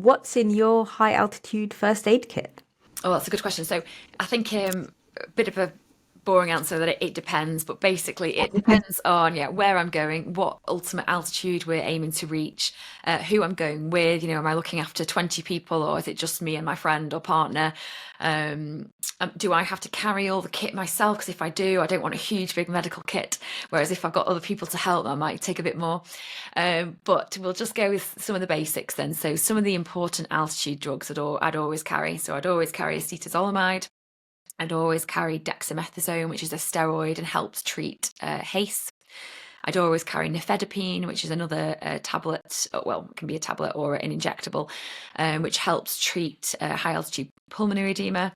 What's in your high altitude first aid kit? Oh, that's a good question. So I think a bit of a boring answer that it depends, but basically it depends on where I'm going, what ultimate altitude we're aiming to reach, who I'm going with. Am I looking after 20 people or is it just me and my friend or partner? Do I have to carry all the kit myself? Because if I do, I don't want a huge big medical kit. Whereas if I've got other people to help, I might take a bit more. But we'll just go with some of the basics then. So some of the important altitude drugs that I'd always carry. So I'd always carry acetazolamide. I'd always carry dexamethasone, which is a steroid and helps treat HACE. I'd always carry nifedipine, which is another tablet, well, it can be a tablet or an injectable, which helps treat high altitude pulmonary edema.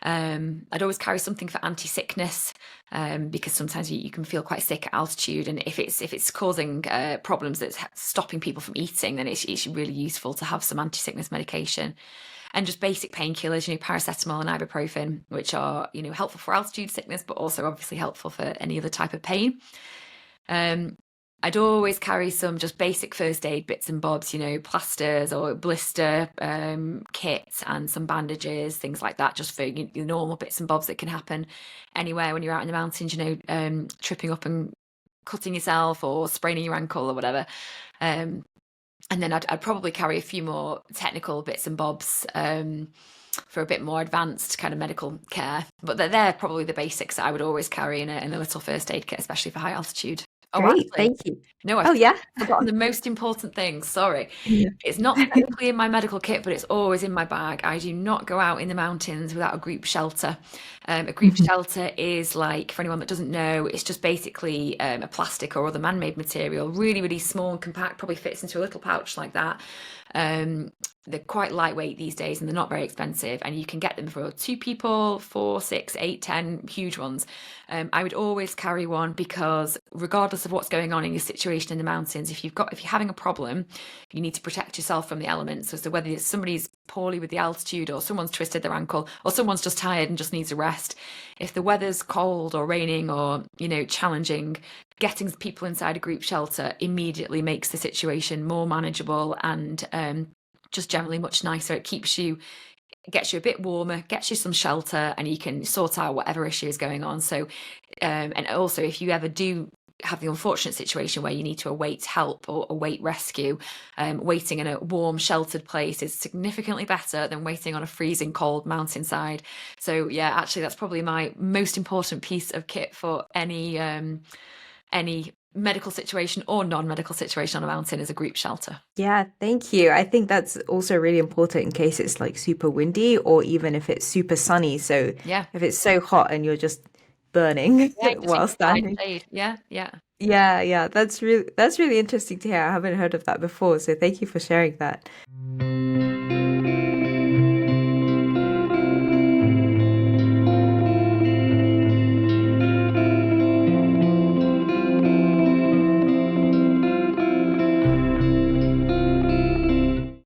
I'd always carry something for anti-sickness because sometimes you can feel quite sick at altitude, and if it's causing problems that's stopping people from eating, then it's really useful to have some anti-sickness medication. And just basic painkillers, paracetamol and ibuprofen, which are, helpful for altitude sickness, but also obviously helpful for any other type of pain. Um, I'd always carry some just basic first aid bits and bobs, plasters or blister kits and some bandages, things like that, just for the normal bits and bobs that can happen anywhere when you're out in the mountains, tripping up and cutting yourself or spraining your ankle or whatever. And then I'd probably carry a few more technical bits and bobs for a bit more advanced kind of medical care. But they're probably the basics that I would always carry in a little first aid kit, especially for high altitude. Oh, Great, actually, thank you. no, I've Oh, yeah. forgotten the most important thing. Sorry. Yeah. It's not technically in my medical kit, but it's always in my bag. I do not go out in the mountains without a group shelter. A group shelter is like, for anyone that doesn't know, it's just basically a plastic or other man-made material, really, really small and compact, probably fits into a little pouch like that. They're quite lightweight these days and they're not very expensive, and you can get them for 2 people, 4, 6, 8, 10, huge ones. I would always carry one because regardless of what's going on in your situation in the mountains, if you're having a problem, you need to protect yourself from the elements. So whether somebody's poorly with the altitude or someone's twisted their ankle or someone's just tired and just needs a rest, if the weather's cold or raining or challenging, getting people inside a group shelter immediately makes the situation more manageable and just generally much nicer. It gets you a bit warmer, gets you some shelter, and you can sort out whatever issue is going on. So, and also if you ever do have the unfortunate situation where you need to await help or await rescue, waiting in a warm, sheltered place is significantly better than waiting on a freezing cold mountainside. So yeah, actually that's probably my most important piece of kit for any medical situation or non-medical situation on a mountain is a group shelter. Yeah, thank you. I think that's also really important in case it's like super windy or even if it's super sunny. So Yeah. if it's so hot and you're just burning Yeah, just while inside standing. shade. Yeah, yeah. Yeah, yeah, that's really interesting to hear. I haven't heard of that before, so thank you for sharing that.